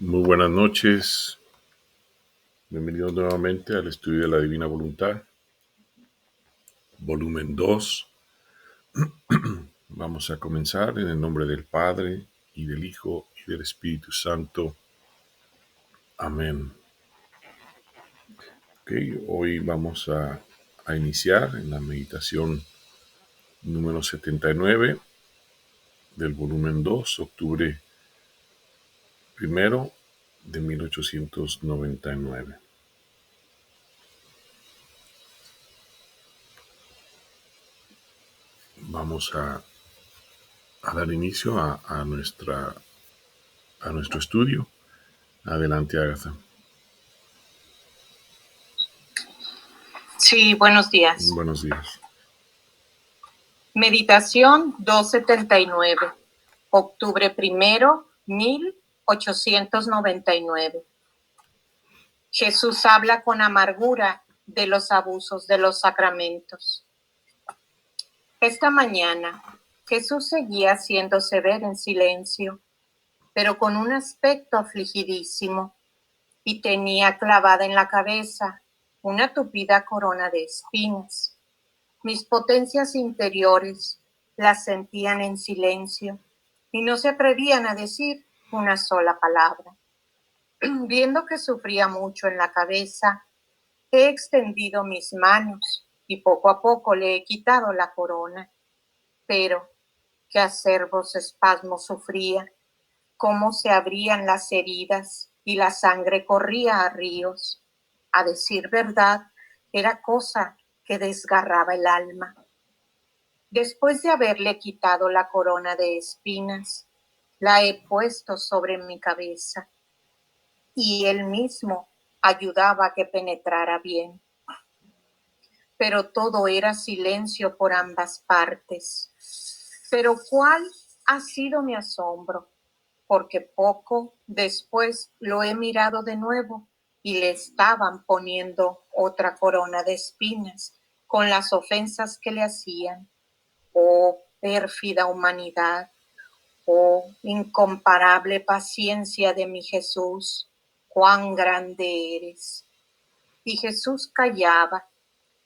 Muy buenas noches, bienvenidos nuevamente al estudio de la Divina Voluntad, volumen 2. Vamos a comenzar en el nombre del Padre, y del Hijo, y del Espíritu Santo. Amén. Hoy vamos a iniciar en la meditación número 79 del volumen 2, octubre 1 de 1899. Vamos a dar inicio a nuestro estudio. Adelante, Agatha. Sí, buenos días. Buenos días. Meditación 279, octubre 1, 1899. Jesús habla con amargura de los abusos de los sacramentos. Esta mañana, Jesús seguía haciéndose ver en silencio, pero con un aspecto afligidísimo, y tenía clavada en la cabeza una tupida corona de espinas. Mis potencias interiores las sentían en silencio y no se atrevían a decir una sola palabra. Viendo que sufría mucho en la cabeza, he extendido mis manos y poco a poco le he quitado la corona. Pero qué acervos espasmos sufría, cómo se abrían las heridas y la sangre corría a ríos. A decir verdad, era cosa que desgarraba el alma. Después de haberle quitado la corona de espinas, la he puesto sobre mi cabeza, y él mismo ayudaba a que penetrara bien. Pero todo era silencio por ambas partes. Pero ¿cuál ha sido mi asombro? Porque poco después lo he mirado de nuevo y le estaban poniendo otra corona de espinas con las ofensas que le hacían. Oh pérfida humanidad, oh incomparable paciencia de mi Jesús, cuán grande eres. Y Jesús callaba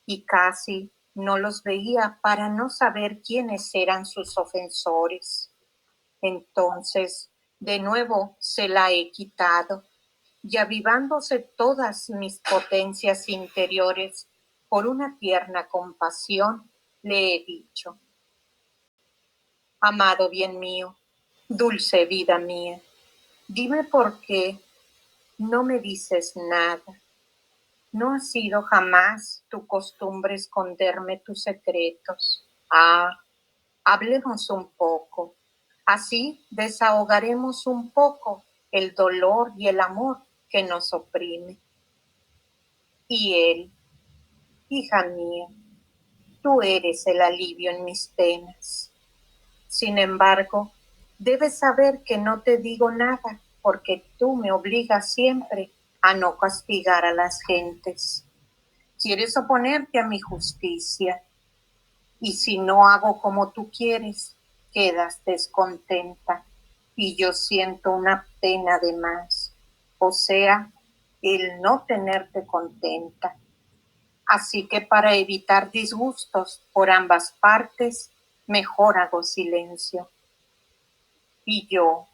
y casi no los veía para no saber quiénes eran sus ofensores. Entonces, de nuevo se la he quitado, y avivándose todas mis potencias interiores por una tierna compasión, le he dicho: amado bien mío, dulce vida mía, dime por qué no me dices nada. No ha sido jamás tu costumbre esconderme tus secretos. Hablemos un poco. Así desahogaremos un poco el dolor y el amor que nos oprime. Y él: hija mía, tú eres el alivio en mis penas. Sin embargo, debes saber que no te digo nada porque tú me obligas siempre a no castigar a las gentes. Quieres oponerte a mi justicia, y si no hago como tú quieres, quedas descontenta y yo siento una pena de más, o sea, el no tenerte contenta. Así que para evitar disgustos por ambas partes, mejor hago silencio. Y yo: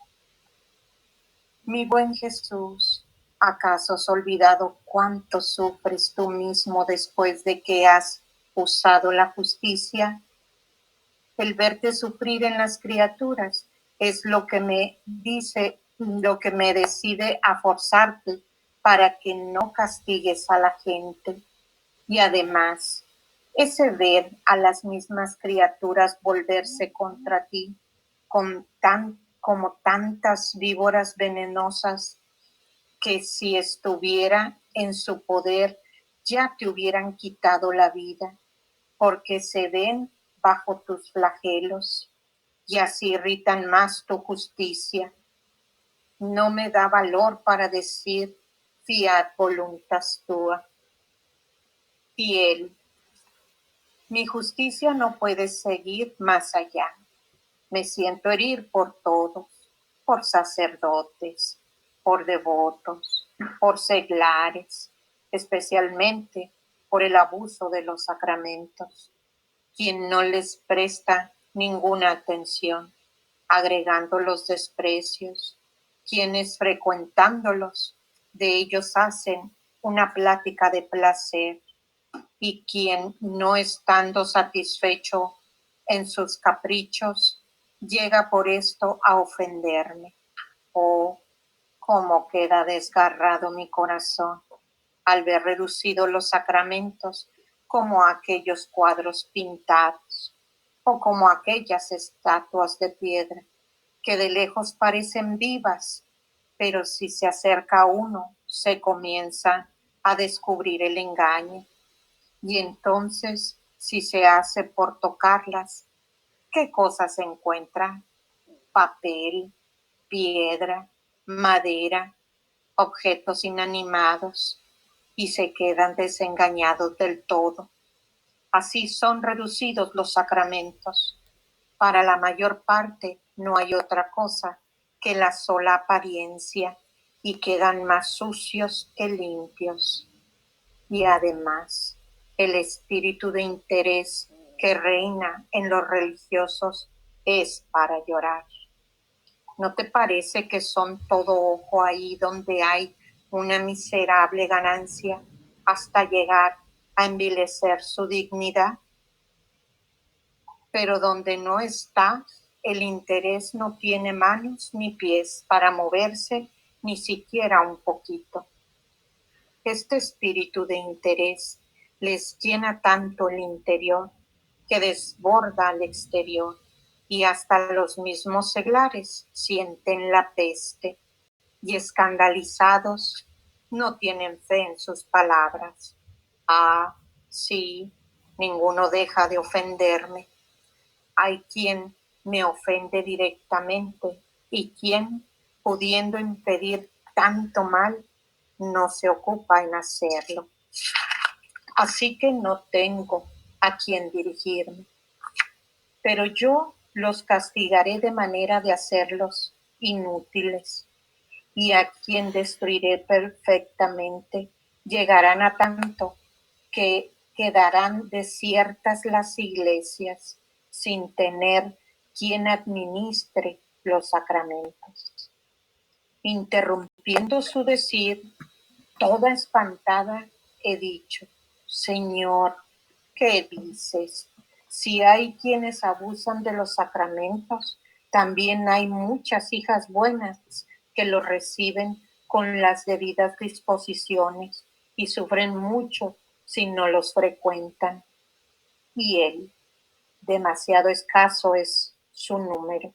mi buen Jesús, ¿acaso has olvidado cuánto sufres tú mismo después de que has usado la justicia? El verte sufrir en las criaturas es lo que me decide a forzarte para que no castigues a la gente. Y además, ese ver a las mismas criaturas volverse contra ti como tantas víboras venenosas que si estuviera en su poder ya te hubieran quitado la vida, porque se ven bajo tus flagelos y así irritan más tu justicia. No me da valor para decir fiat voluntas tua. Y él: mi justicia no puede seguir más allá. Me siento herir por todos, por sacerdotes, por devotos, por seglares, especialmente por el abuso de los sacramentos, quien no les presta ninguna atención, agregando los desprecios, quienes frecuentándolos de ellos hacen una plática de placer, y quien no estando satisfecho en sus caprichos, llega por esto a ofenderme. Oh, cómo queda desgarrado mi corazón al ver reducidos los sacramentos como aquellos cuadros pintados o como aquellas estatuas de piedra que de lejos parecen vivas, pero si se acerca uno se comienza a descubrir el engaño. Y entonces, si se hace por tocarlas, ¿qué cosas se encuentra? Papel, piedra, madera, objetos inanimados, y se quedan desengañados del todo. Así son reducidos los sacramentos. Para la mayor parte no hay otra cosa que la sola apariencia, y quedan más sucios que limpios. Y además, el espíritu de interés que reina en los religiosos es para llorar. ¿No te parece que son todo ojo ahí donde hay una miserable ganancia hasta llegar a envilecer su dignidad? Pero donde no está, el interés no tiene manos ni pies para moverse ni siquiera un poquito. Este espíritu de interés les llena tanto el interior que desborda al exterior, y hasta los mismos seglares sienten la peste y escandalizados no tienen fe en sus palabras. Ah, sí, ninguno deja de ofenderme. Hay quien me ofende directamente y quien, pudiendo impedir tanto mal, no se ocupa en hacerlo. Así que no tengo a quien dirigirme. Pero yo los castigaré de manera de hacerlos inútiles, y a quien destruiré perfectamente llegarán a tanto que quedarán desiertas las iglesias sin tener quien administre los sacramentos. Interrumpiendo su decir, toda espantada, he dicho: Señor, ¿qué dices? Si hay quienes abusan de los sacramentos, también hay muchas hijas buenas que los reciben con las debidas disposiciones y sufren mucho si no los frecuentan. Y él, demasiado escaso es su número,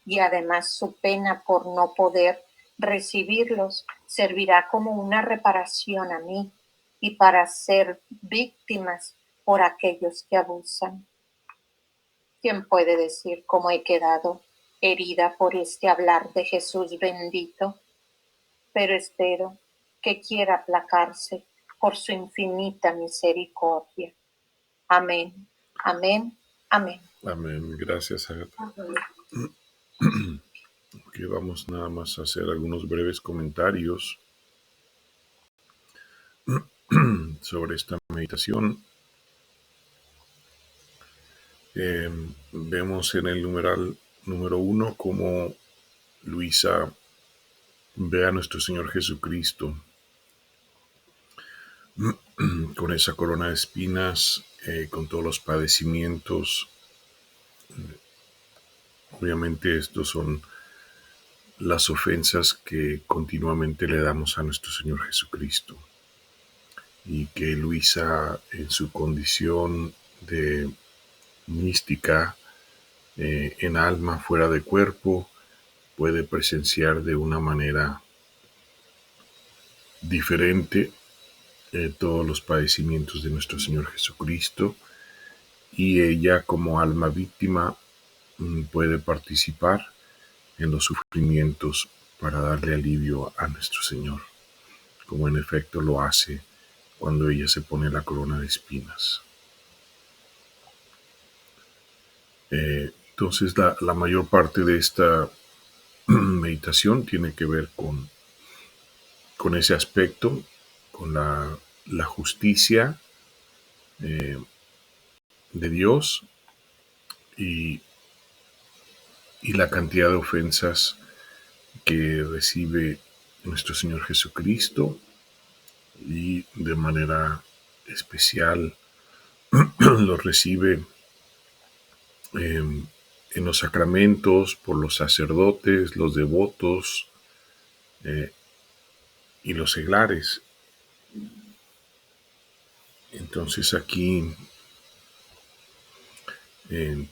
y además su pena por no poder recibirlos servirá como una reparación a mí y para ser víctimas por aquellos que abusan. ¿Quién puede decir cómo he quedado herida por este hablar de Jesús bendito? Pero espero que quiera aplacarse por su infinita misericordia. Amén, amén, amén. Amén. Gracias, Agatha. Ok, vamos nada más a hacer algunos breves comentarios sobre esta meditación. Vemos en el numeral número 1 cómo Luisa ve a nuestro Señor Jesucristo con esa corona de espinas, con todos los padecimientos. Obviamente estos son las ofensas que continuamente le damos a nuestro Señor Jesucristo, y que Luisa, en su condición de mística, en alma fuera de cuerpo, puede presenciar de una manera diferente todos los padecimientos de nuestro Señor Jesucristo, y ella, como alma víctima, puede participar en los sufrimientos para darle alivio a nuestro Señor, como en efecto lo hace cuando ella se pone la corona de espinas. Entonces la mayor parte de esta meditación tiene que ver con con ese aspecto, con la justicia de Dios y, y la cantidad de ofensas que recibe nuestro Señor Jesucristo, y de manera especial los recibe en los sacramentos por los sacerdotes, los devotos eh, y los seglares. Entonces aquí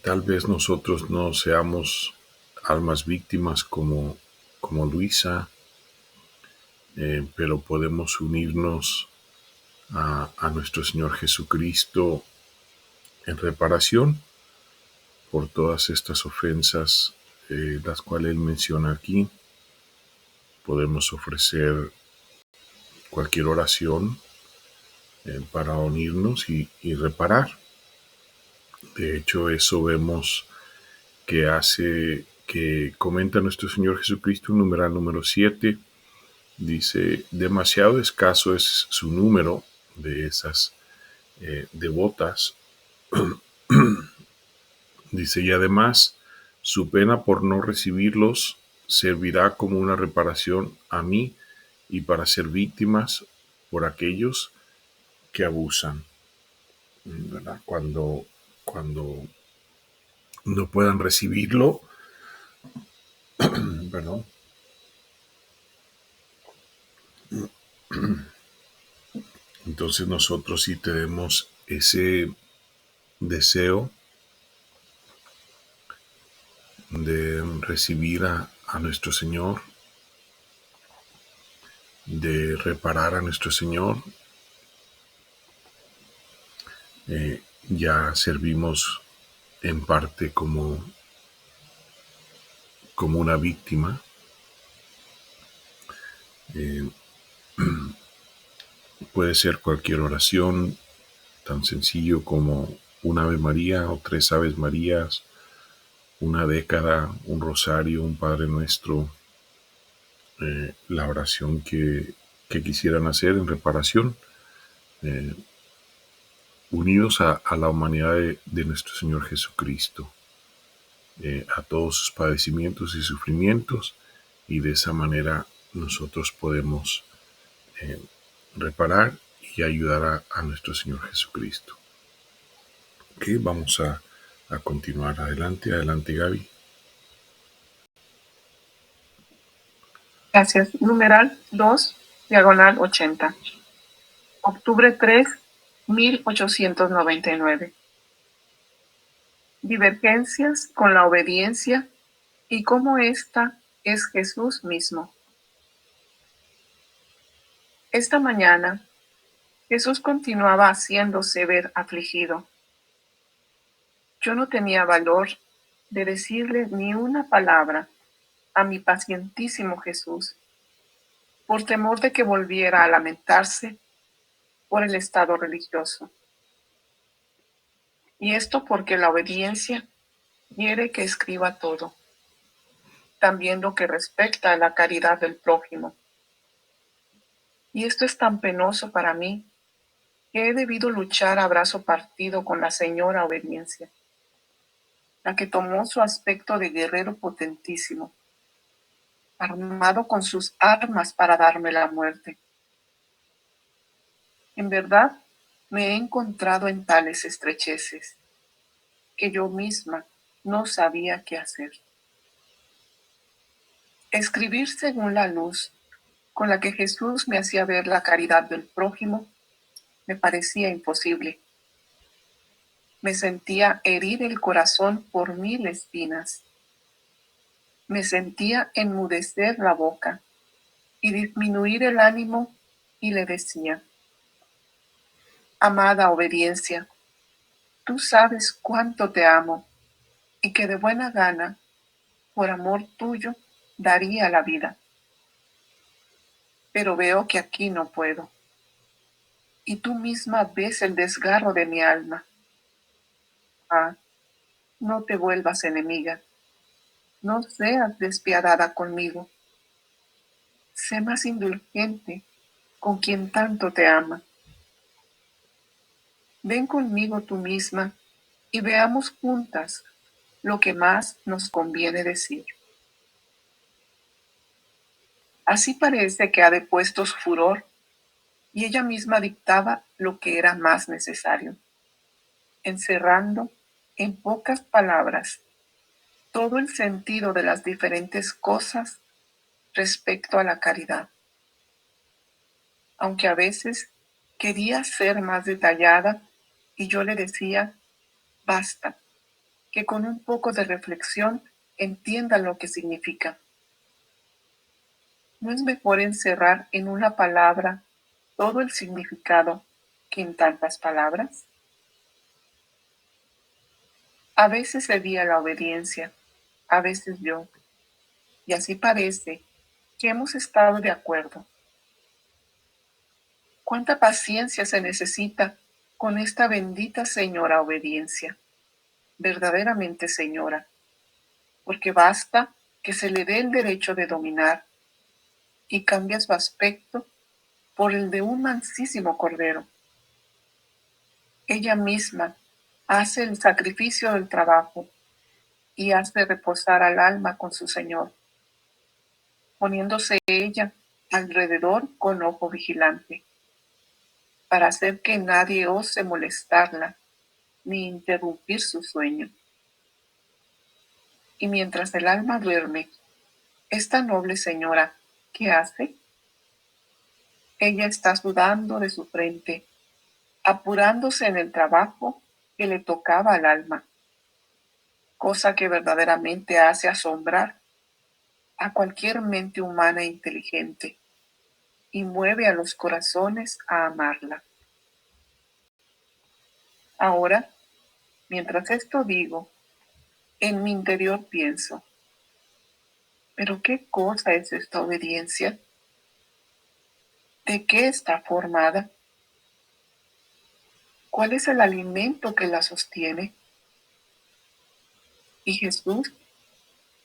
tal vez nosotros no seamos almas víctimas como Luisa, pero podemos unirnos a nuestro Señor Jesucristo en reparación por todas estas ofensas, las cuales Él menciona aquí. Podemos ofrecer cualquier oración para unirnos y reparar. De hecho, eso vemos que comenta nuestro Señor Jesucristo en numeral número 7. Dice, demasiado escaso es su número de esas devotas. Dice, y además su pena por no recibirlos servirá como una reparación a mí y para ser víctimas por aquellos que abusan, ¿verdad? Cuando no puedan recibirlo, perdón, entonces nosotros sí tenemos ese deseo de recibir a nuestro Señor, de reparar a nuestro Señor. Ya servimos en parte como una víctima. Eh, Puede ser cualquier oración, tan sencillo como un Ave María o 3 Aves Marías, una década, un rosario, un Padre Nuestro, la oración que quisieran hacer en reparación, eh, unidos a la humanidad de nuestro Señor Jesucristo, a todos sus padecimientos y sufrimientos, y de esa manera nosotros podemos eh, reparar y ayudar a nuestro Señor Jesucristo. Ok, vamos a continuar adelante. Adelante, Gaby. Gracias. Numeral 2, diagonal 80. Octubre 3, 1899. Divergencias con la obediencia y cómo ésta es Jesús mismo. Esta mañana, Jesús continuaba haciéndose ver afligido. Yo no tenía valor de decirle ni una palabra a mi pacientísimo Jesús, por temor de que volviera a lamentarse por el estado religioso. Y esto porque la obediencia quiere que escriba todo, también lo que respecta a la caridad del prójimo. Y esto es tan penoso para mí que he debido luchar a brazo partido con la señora obediencia, la que tomó su aspecto de guerrero potentísimo, armado con sus armas para darme la muerte. En verdad, me he encontrado en tales estrecheces que yo misma no sabía qué hacer. Escribir según la luz con la que Jesús me hacía ver la caridad del prójimo me parecía imposible. Me sentía herir el corazón por 1000 espinas. Me sentía enmudecer la boca y disminuir el ánimo y le decía, amada obediencia, tú sabes cuánto te amo y que de buena gana, por amor tuyo, daría la vida. Pero veo que aquí no puedo. Y tú misma ves el desgarro de mi alma. Ah, no te vuelvas enemiga. No seas despiadada conmigo. sé más indulgente con quien tanto te ama. Ven conmigo tú misma y veamos juntas lo que más nos conviene decir. Así parece que ha depuesto su furor y ella misma dictaba lo que era más necesario, encerrando en pocas palabras todo el sentido de las diferentes cosas respecto a la caridad. Aunque a veces quería ser más detallada y yo le decía, basta, que con un poco de reflexión entienda lo que significa. ¿No es mejor encerrar en una palabra todo el significado que en tantas palabras? A veces cedía la obediencia, a veces yo, y así parece que hemos estado de acuerdo. ¿Cuánta paciencia se necesita con esta bendita señora obediencia? Verdaderamente señora, porque basta que se le dé el derecho de dominar y cambia su aspecto por el de un mansísimo cordero. Ella misma hace el sacrificio del trabajo y hace reposar al alma con su Señor, poniéndose ella alrededor con ojo vigilante, para hacer que nadie ose molestarla ni interrumpir su sueño. Y mientras el alma duerme, esta noble señora, ¿qué hace? Ella está sudando de su frente, apurándose en el trabajo que le tocaba al alma, cosa que verdaderamente hace asombrar a cualquier mente humana e inteligente y mueve a los corazones a amarla. Ahora, mientras esto digo, en mi interior pienso, ¿pero qué cosa es esta obediencia? ¿De qué está formada? ¿Cuál es el alimento que la sostiene? Y Jesús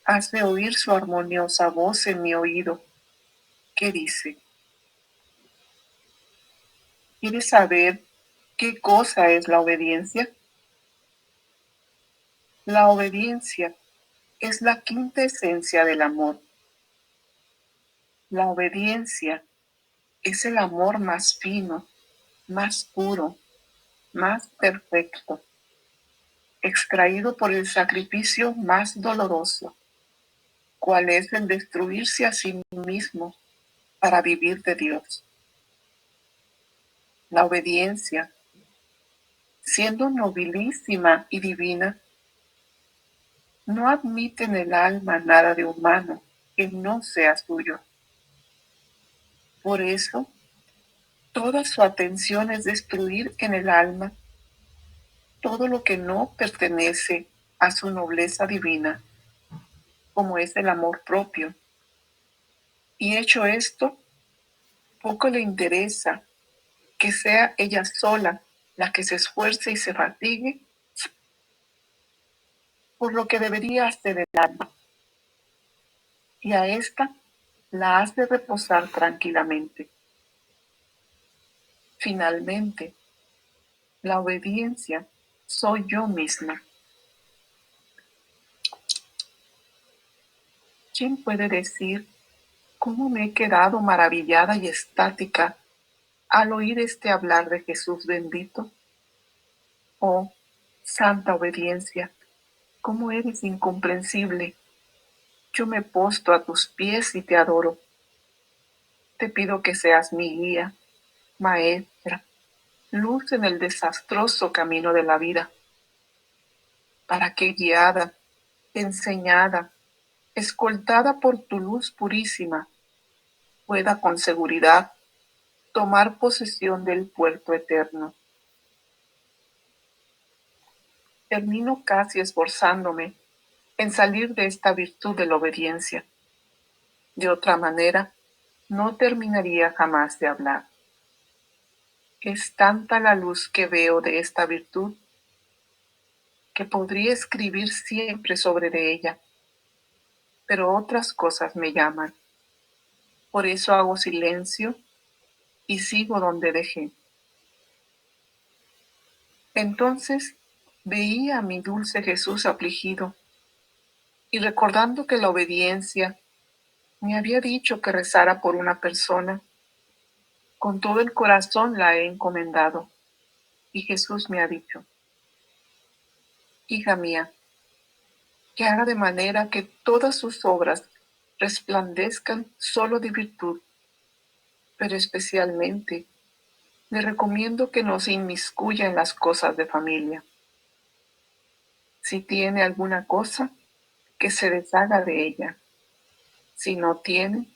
hace oír su armoniosa voz en mi oído, que dice, ¿quieres saber qué cosa es la obediencia? La obediencia es la quinta esencia del amor. La obediencia es el amor más fino, más puro, más perfecto, extraído por el sacrificio más doloroso, cual es el destruirse a sí mismo para vivir de Dios. La obediencia, siendo nobilísima y divina, no admite en el alma nada de humano que no sea suyo. Por eso, toda su atención es destruir en el alma todo lo que no pertenece a su nobleza divina, como es el amor propio. Y hecho esto, poco le interesa que sea ella sola la que se esfuerce y se fatigue por lo que debería hacer el alma, y a ésta la hace reposar tranquilamente. Finalmente, la obediencia soy yo misma. ¿Quién puede decir cómo me he quedado maravillada y estática al oír este hablar de Jesús bendito? Oh, santa obediencia, cómo eres incomprensible. Yo me postro a tus pies y te adoro. Te pido que seas mi guía, maestra, luz en el desastroso camino de la vida, para que guiada, enseñada, escoltada por tu luz purísima, pueda con seguridad tomar posesión del puerto eterno. Termino casi esforzándome en salir de esta virtud de la obediencia. De otra manera, no terminaría jamás de hablar. Es tanta la luz que veo de esta virtud que podría escribir siempre sobre de ella, pero otras cosas me llaman. Por eso hago silencio y sigo donde dejé. Entonces veía a mi dulce Jesús afligido, y recordando que la obediencia me había dicho que rezara por una persona, con todo el corazón la he encomendado. Y Jesús me ha dicho: hija mía, que haga de manera que todas sus obras resplandezcan solo de virtud, pero especialmente le recomiendo que no se inmiscuya en las cosas de familia. Si tiene alguna cosa, que se deshaga de ella. Si no tiene,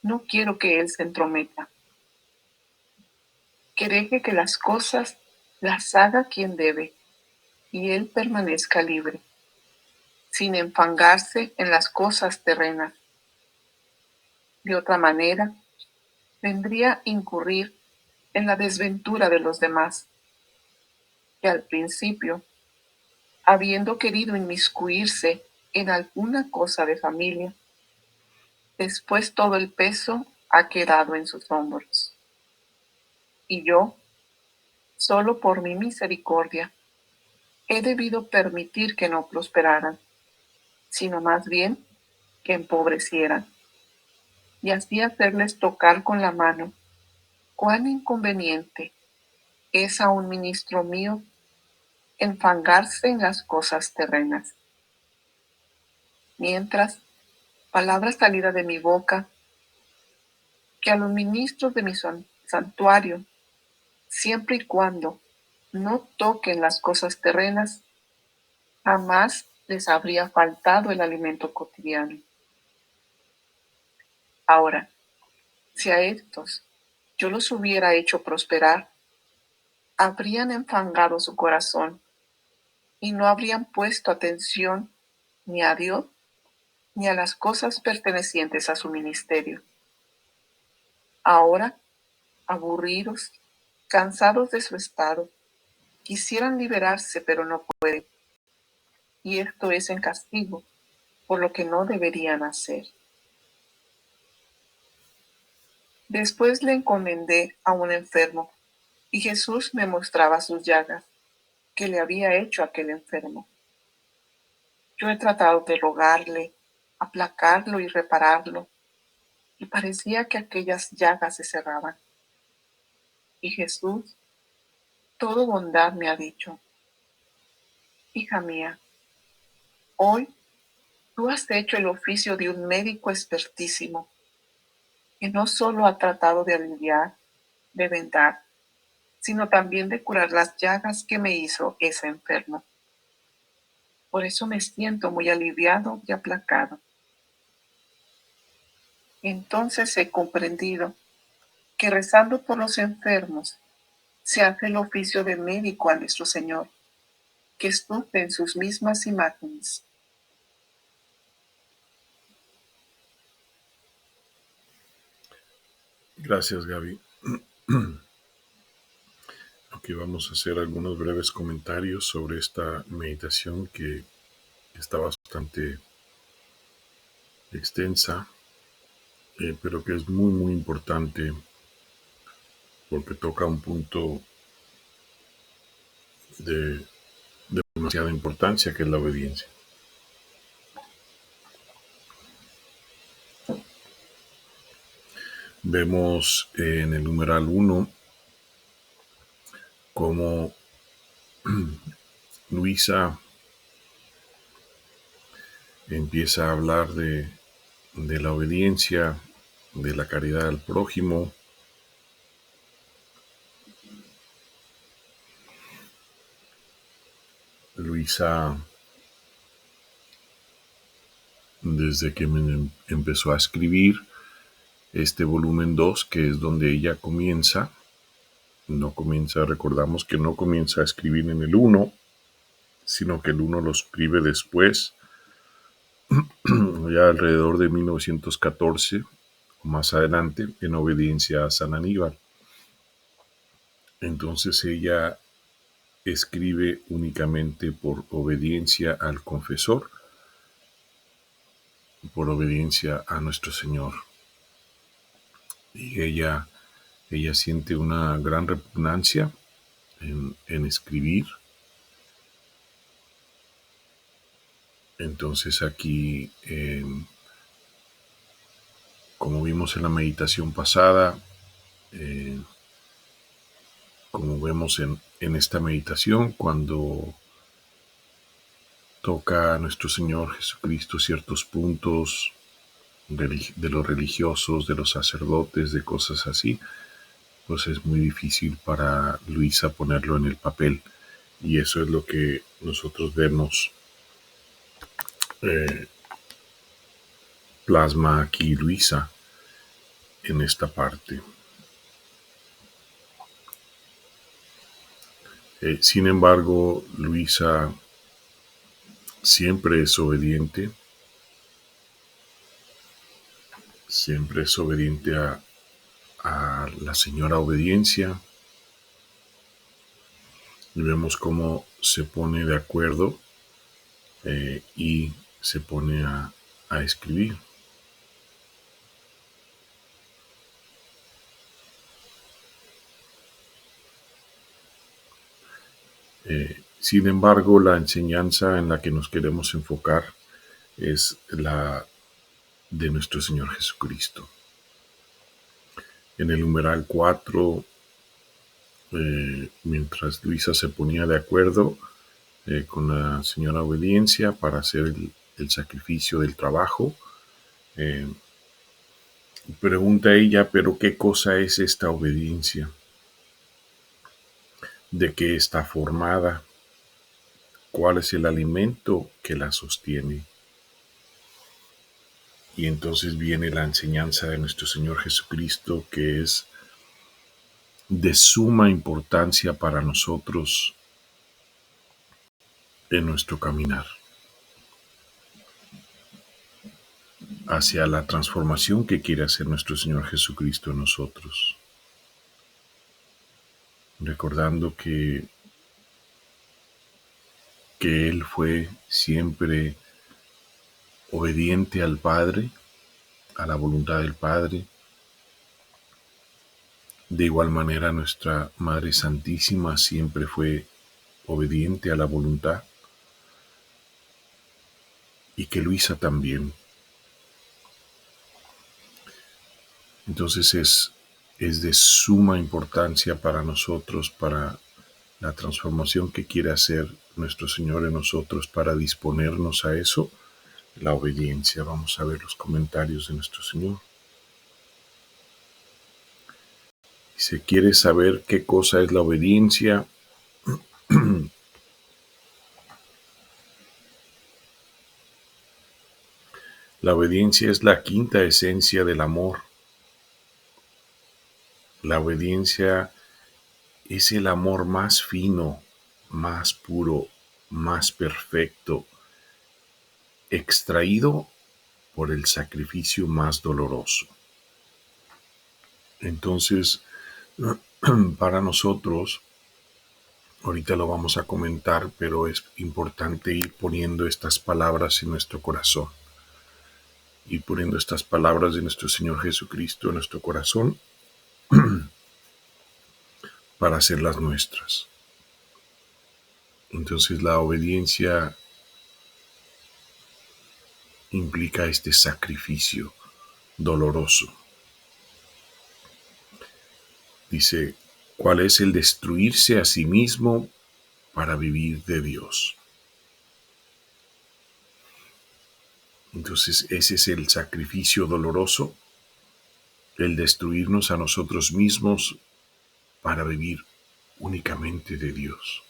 no quiero que él se entrometa. Que deje que las cosas las haga quien debe, y él permanezca libre, sin enfangarse en las cosas terrenas. De otra manera, vendría a incurrir en la desventura de los demás, que al principio, habiendo querido inmiscuirse en alguna cosa de familia, después todo el peso ha quedado en sus hombros. Y yo, solo por mi misericordia, he debido permitir que no prosperaran, sino más bien que empobrecieran, y así hacerles tocar con la mano cuán inconveniente es a un ministro mío enfangarse en las cosas terrenas. Mientras, palabra salida de mi boca, que a los ministros de mi santuario, siempre y cuando no toquen las cosas terrenas, jamás les habría faltado el alimento cotidiano. Ahora, si a estos yo los hubiera hecho prosperar, habrían enfangado su corazón y no habrían puesto atención ni a Dios ni a las cosas pertenecientes a su ministerio. Ahora, aburridos, cansados de su estado, quisieran liberarse, pero no pueden. Y esto es en castigo por lo que no deberían hacer. Después le encomendé a un enfermo, y Jesús me mostraba sus llagas que le había hecho aquel enfermo. Yo he tratado de rogarle, aplacarlo y repararlo, y parecía que aquellas llagas se cerraban. Y Jesús, todo bondad, me ha dicho: hija mía, hoy tú has hecho el oficio de un médico expertísimo, que no solo ha tratado de aliviar, de vendar, sino también de curar las llagas que me hizo ese enfermo. Por eso me siento muy aliviado y aplacado. Entonces he comprendido que rezando por los enfermos se hace el oficio de médico a nuestro Señor, que estuve en sus mismas imágenes. Gracias, Gaby. Aquí vamos a hacer algunos breves comentarios sobre esta meditación que está bastante extensa, pero que es muy, muy importante porque toca un punto de demasiada importancia, que es la obediencia. Vemos en el numeral 1 cómo Luisa empieza a hablar de la obediencia, de la caridad al prójimo. Luisa, desde que empezó a escribir este volumen 2, que es donde ella comienza, recordamos que no comienza a escribir en el 1, sino que el 1 lo escribe después, ya alrededor de 1914, o más adelante, en obediencia a San Aníbal. Entonces ella escribe únicamente por obediencia al confesor, por obediencia a nuestro Señor. y ella siente una gran repugnancia en escribir. Entonces aquí, como vimos en la meditación pasada, como vemos en esta meditación, cuando toca a nuestro Señor Jesucristo ciertos puntos de los religiosos, de los sacerdotes, de cosas así, pues es muy difícil para Luisa ponerlo en el papel. Y eso es lo que nosotros vemos plasma aquí Luisa en esta parte. Sin embargo, Luisa siempre es obediente a la señora obediencia, y vemos cómo se pone de acuerdo y se pone a escribir. Sin embargo, la enseñanza en la que nos queremos enfocar es la de nuestro Señor Jesucristo. En el numeral 4, mientras Luisa se ponía de acuerdo con la señora obediencia para hacer el sacrificio del trabajo, pregunta ella, ¿pero qué cosa es esta obediencia? ¿De qué está formada? ¿Cuál es el alimento que la sostiene? Y entonces viene la enseñanza de nuestro Señor Jesucristo, que es de suma importancia para nosotros en nuestro caminar hacia la transformación que quiere hacer nuestro Señor Jesucristo en nosotros. Recordando que Él fue siempre obediente al Padre, a la voluntad del Padre. De igual manera, nuestra Madre Santísima siempre fue obediente a la voluntad, y que Luisa también. Entonces es de suma importancia para nosotros, para la transformación que quiere hacer nuestro Señor en nosotros, para disponernos a eso, la obediencia. Vamos a ver los comentarios de nuestro Señor. Si quieres saber qué cosa es la obediencia, la obediencia es la quinta esencia del amor. La obediencia es el amor más fino, más puro, más perfecto, extraído por el sacrificio más doloroso. Entonces, para nosotros, ahorita lo vamos a comentar, pero es importante ir poniendo estas palabras en nuestro corazón. Ir poniendo estas palabras de nuestro Señor Jesucristo en nuestro corazón para hacerlas nuestras. Entonces, la obediencia implica este sacrificio doloroso. Dice, ¿cuál es el destruirse a sí mismo para vivir de Dios? Entonces, ese es el sacrificio doloroso, el destruirnos a nosotros mismos para vivir únicamente de Dios.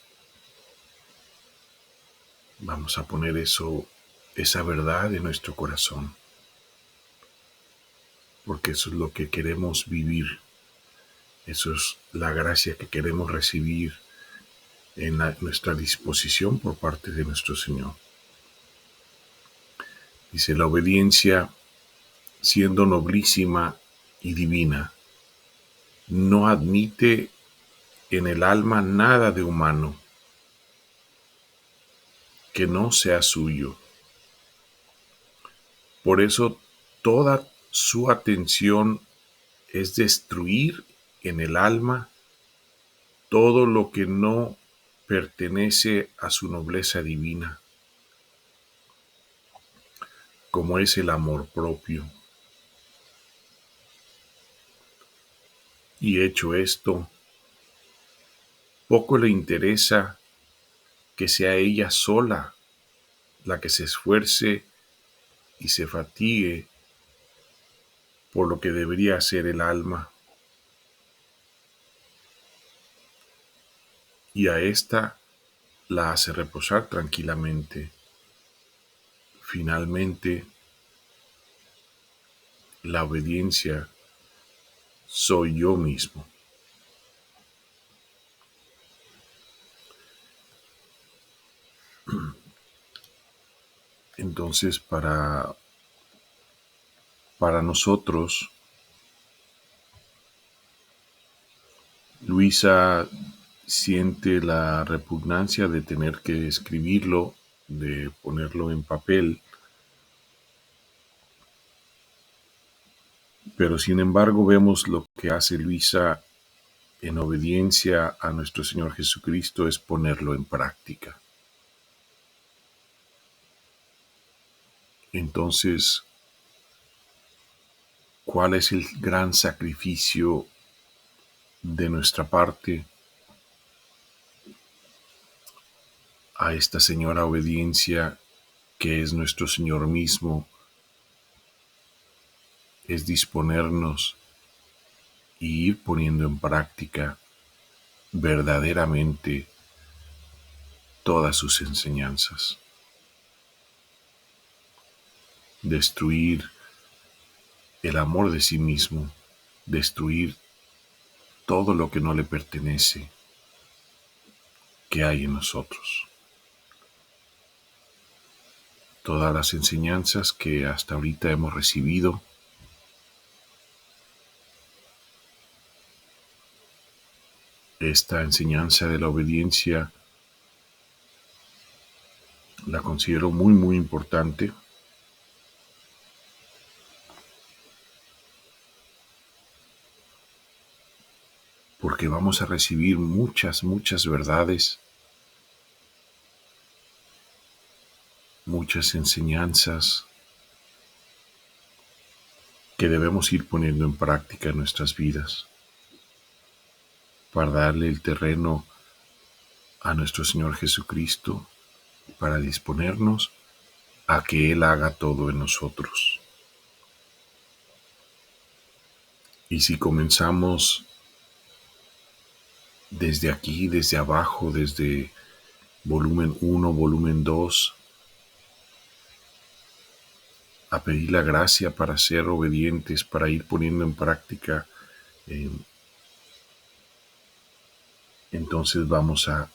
Vamos a poner esa verdad en nuestro corazón, porque eso es lo que queremos vivir. Eso es la gracia que queremos recibir en nuestra disposición por parte de nuestro Señor. Dice, la obediencia, siendo noblísima y divina, no admite en el alma nada de humano que no sea suyo. Por eso toda su atención es destruir en el alma todo lo que no pertenece a su nobleza divina, como es el amor propio. Y hecho esto, poco le interesa que sea ella sola la que se esfuerce y se fatigue por lo que debería hacer el alma. Y a esta la hace reposar tranquilamente. Finalmente, la obediencia soy yo mismo. Entonces, para nosotros, Luisa siente la repugnancia de tener que escribirlo, de ponerlo en papel, pero sin embargo vemos lo que hace Luisa en obediencia a nuestro Señor Jesucristo es ponerlo en práctica. Entonces, ¿cuál es el gran sacrificio de nuestra parte a esta señora obediencia que es nuestro Señor mismo? Es disponernos y ir poniendo en práctica verdaderamente todas sus enseñanzas. Destruir el amor de sí mismo, destruir todo lo que no le pertenece que hay en nosotros. Todas las enseñanzas que hasta ahorita hemos recibido, esta enseñanza de la obediencia la considero muy, muy importante. Porque vamos a recibir muchas, muchas verdades, muchas enseñanzas que debemos ir poniendo en práctica en nuestras vidas para darle el terreno a nuestro Señor Jesucristo, para disponernos a que Él haga todo en nosotros. Y si comenzamos desde aquí, desde abajo, desde volumen 1, volumen 2, a pedir la gracia para ser obedientes, para ir poniendo en práctica, entonces vamos a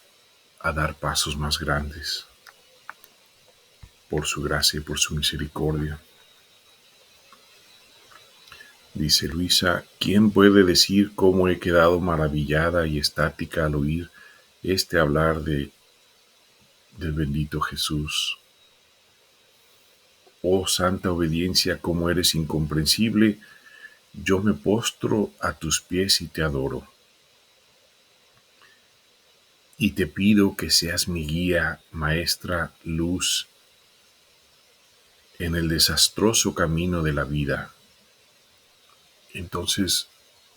dar pasos más grandes por su gracia y por su misericordia. Dice Luisa, ¿quién puede decir cómo he quedado maravillada y estática al oír hablar del bendito Jesús? Oh santa obediencia, cómo eres incomprensible, yo me postro a tus pies y te adoro. Y te pido que seas mi guía, maestra, luz, en el desastroso camino de la vida. Entonces,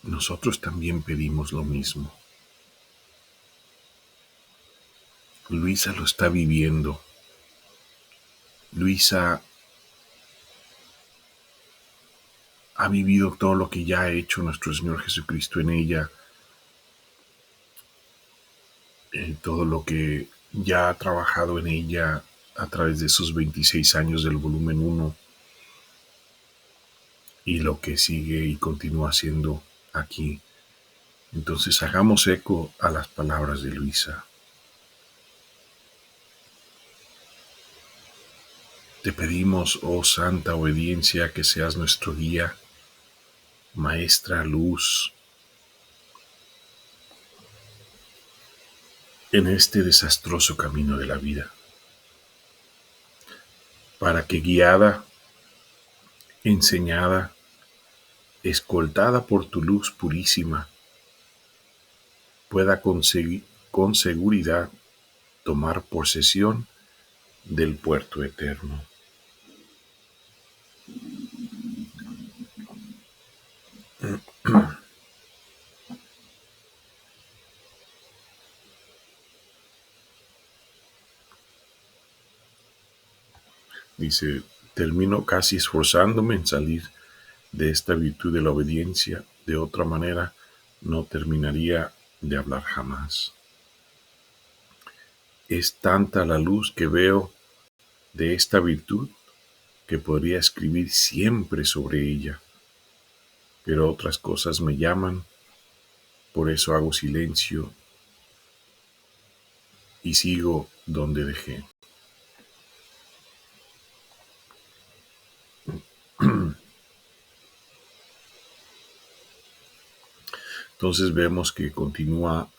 nosotros también pedimos lo mismo. Luisa lo está viviendo. Luisa ha vivido todo lo que ya ha hecho nuestro Señor Jesucristo en ella, todo lo que ya ha trabajado en ella a través de esos 26 años del volumen 1 y lo que sigue y continúa haciendo aquí. Entonces hagamos eco a las palabras de Luisa. Te pedimos, oh santa obediencia, que seas nuestro guía, maestra, luz, en este desastroso camino de la vida, para que guiada, enseñada escoltada por tu luz purísima, pueda con seguridad tomar posesión del puerto eterno. Dice, termino casi esforzándome en salir de esta virtud de la obediencia, de otra manera no terminaría de hablar jamás. Es tanta la luz que veo de esta virtud que podría escribir siempre sobre ella, pero otras cosas me llaman, por eso hago silencio y sigo donde dejé. Entonces vemos que continúa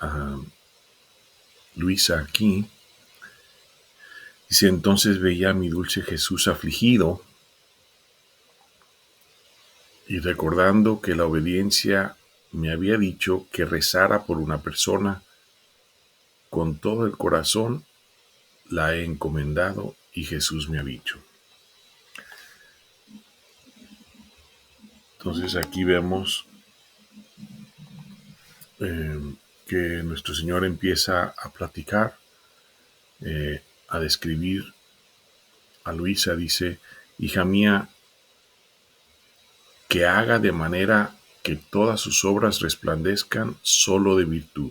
Luisa aquí. Dice, entonces veía a mi dulce Jesús afligido y recordando que la obediencia me había dicho que rezara por una persona, con todo el corazón la he encomendado y Jesús me ha dicho. Entonces aquí vemos que nuestro Señor empieza a platicar, a describir a Luisa. Dice, hija mía, que haga de manera que todas sus obras resplandezcan solo de virtud.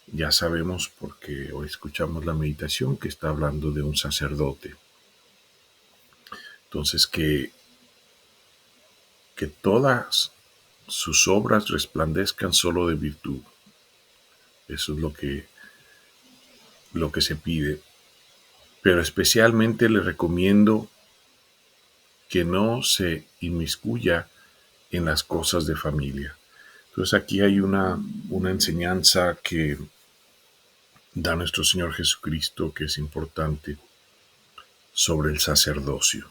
Ya sabemos, porque hoy escuchamos la meditación, que está hablando de un sacerdote. Entonces, que todas sus obras resplandezcan solo de virtud. Eso es lo que se pide. Pero especialmente le recomiendo que no se inmiscuya en las cosas de familia. Entonces aquí hay una enseñanza que da nuestro Señor Jesucristo, que es importante, sobre el sacerdocio.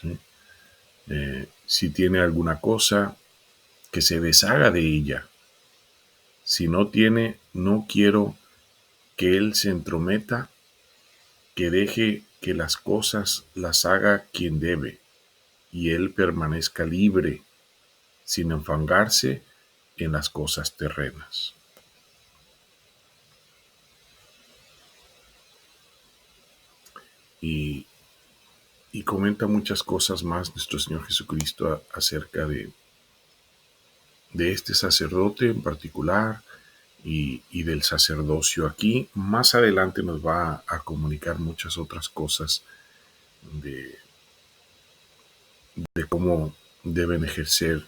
¿Sí? Si tiene alguna cosa, que se deshaga de ella. Si no tiene, no quiero que Él se entrometa, que deje que las cosas las haga quien debe, y Él permanezca libre, sin enfangarse en las cosas terrenas. Y comenta muchas cosas más nuestro Señor Jesucristo acerca de este sacerdote en particular y del sacerdocio. Aquí más adelante nos va a comunicar muchas otras cosas de cómo deben ejercer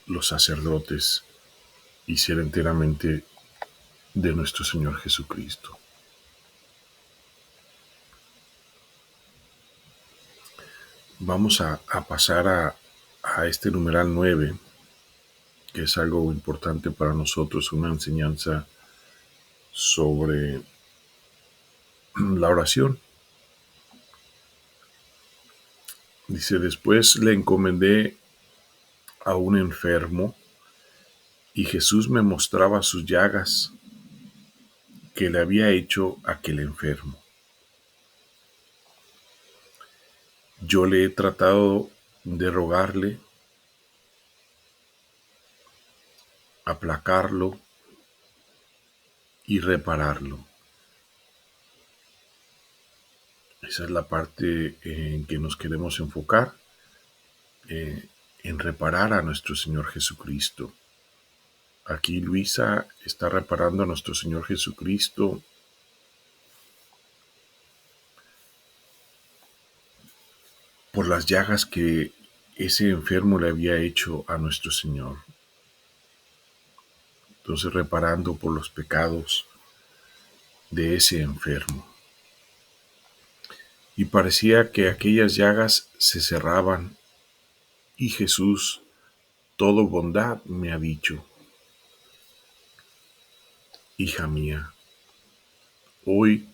los sacerdotes y ser enteramente de nuestro Señor Jesucristo. Vamos a pasar a este numeral 9, que es algo importante para nosotros, una enseñanza sobre la oración. Dice, después le encomendé a un enfermo y Jesús me mostraba sus llagas que le había hecho aquel enfermo. Yo le he tratado de rogarle, aplacarlo y repararlo. Esa es la parte en que nos queremos enfocar, en reparar a nuestro Señor Jesucristo. Aquí Luisa está reparando a nuestro Señor Jesucristo por las llagas que ese enfermo le había hecho a nuestro Señor. Entonces, reparando por los pecados de ese enfermo. Y parecía que aquellas llagas se cerraban y Jesús, todo bondad, me ha dicho, hija mía, hoy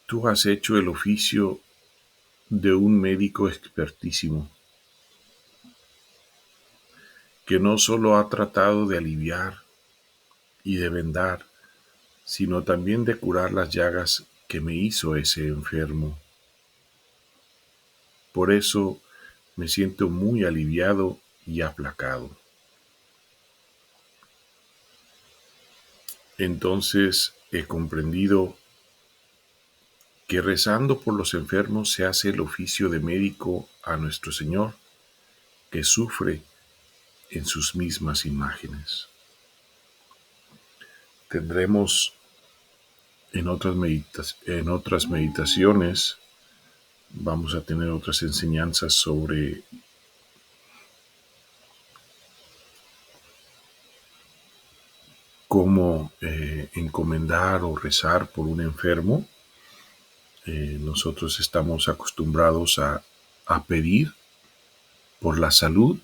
tú has hecho el oficio de un médico expertísimo. que no solo ha tratado de aliviar y de vendar, sino también de curar las llagas que me hizo ese enfermo. Por eso me siento muy aliviado y aplacado. Entonces he comprendido que rezando por los enfermos se hace el oficio de médico a nuestro Señor, que sufre en sus mismas imágenes. Tendremos en otras meditaciones, vamos a tener otras enseñanzas sobre cómo encomendar o rezar por un enfermo. Nosotros estamos acostumbrados a pedir por la salud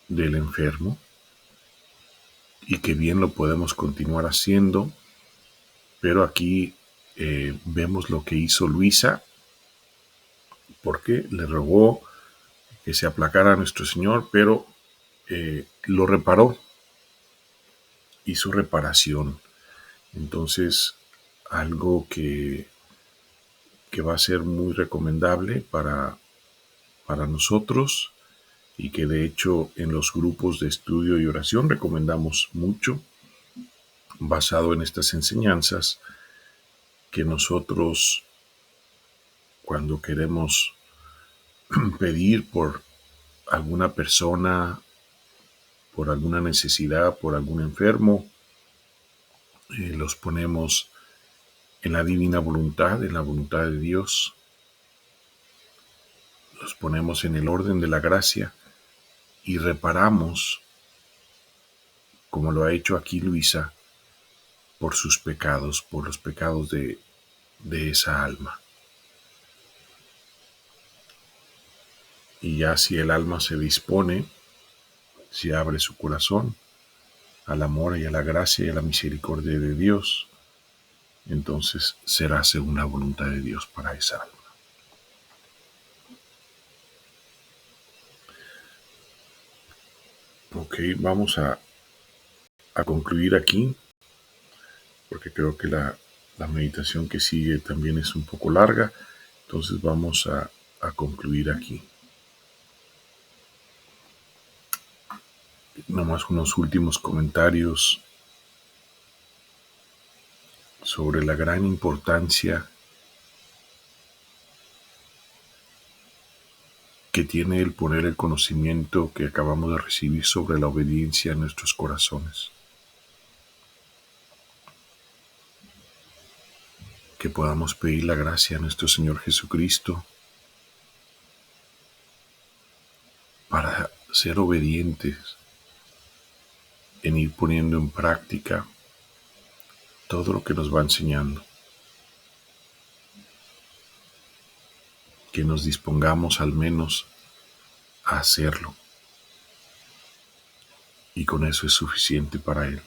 del enfermo y que bien lo podemos continuar haciendo, pero aquí vemos lo que hizo Luisa, porque le rogó que se aplacara a nuestro Señor, pero lo reparó, hizo reparación. Entonces, algo que va a ser muy recomendable para nosotros y que de hecho en los grupos de estudio y oración recomendamos mucho, basado en estas enseñanzas, que nosotros cuando queremos pedir por alguna persona, por alguna necesidad, por algún enfermo, los ponemos en la divina voluntad, en la voluntad de Dios, los ponemos en el orden de la gracia y reparamos, como lo ha hecho aquí Luisa, por sus pecados, por los pecados de esa alma. Y ya si el alma se dispone, si abre su corazón al amor y a la gracia y a la misericordia de Dios, entonces será según la voluntad de Dios para esa alma. Ok, vamos a concluir aquí, porque creo que la meditación que sigue también es un poco larga, entonces vamos a concluir aquí. Nomás unos últimos comentarios sobre la gran importancia que tiene el poner el conocimiento que acabamos de recibir sobre la obediencia en nuestros corazones. Que podamos pedir la gracia a nuestro Señor Jesucristo para ser obedientes en ir poniendo en práctica todo lo que nos va enseñando. Que nos dispongamos al menos a hacerlo. Y con eso es suficiente para Él.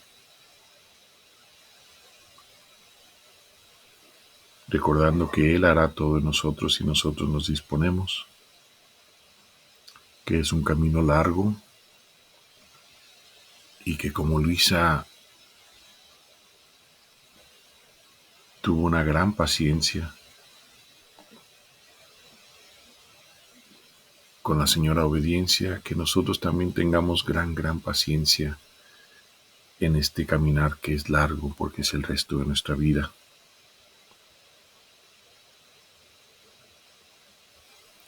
Recordando que Él hará todo en nosotros si nosotros nos disponemos. Que es un camino largo. Y que como Luisa tuvo una gran paciencia con la señora obediencia, que nosotros también tengamos gran paciencia en este caminar que es largo porque es el resto de nuestra vida.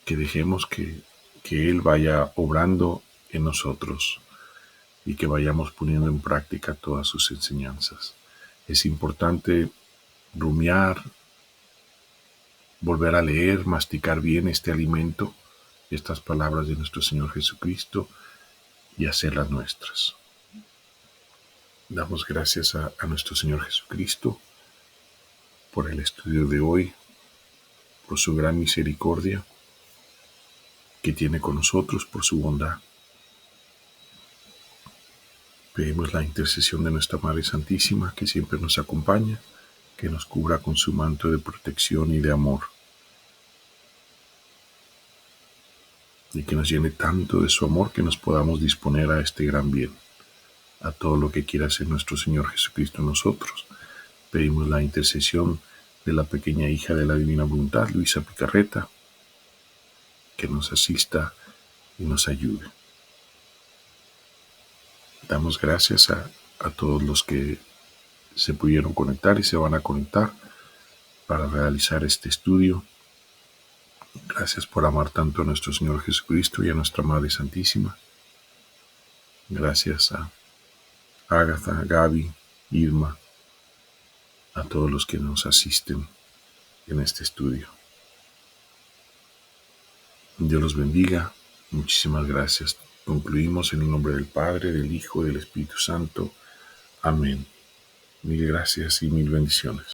Que dejemos que Él vaya obrando en nosotros y que vayamos poniendo en práctica todas sus enseñanzas. Es importante rumiar, volver a leer, masticar bien este alimento, estas palabras de nuestro Señor Jesucristo y hacerlas nuestras. Damos gracias a nuestro Señor Jesucristo por el estudio de hoy, por su gran misericordia que tiene con nosotros, por su bondad. Pedimos la intercesión de nuestra Madre Santísima, que siempre nos acompaña, que nos cubra con su manto de protección y de amor. y que nos llene tanto de su amor que nos podamos disponer a este gran bien, a todo lo que quiera hacer nuestro Señor Jesucristo en nosotros. Pedimos la intercesión de la pequeña hija de la Divina Voluntad, Luisa Picarreta, que nos asista y nos ayude. Damos gracias a todos los que se pudieron conectar y se van a conectar para realizar este estudio. Gracias por amar tanto a nuestro Señor Jesucristo y a nuestra Madre Santísima. Gracias a Ágata, Gaby, Irma, a todos los que nos asisten en este estudio. Dios los bendiga. Muchísimas gracias. Concluimos en el nombre del Padre, del Hijo y del Espíritu Santo. Amén. Mil gracias y mil bendiciones.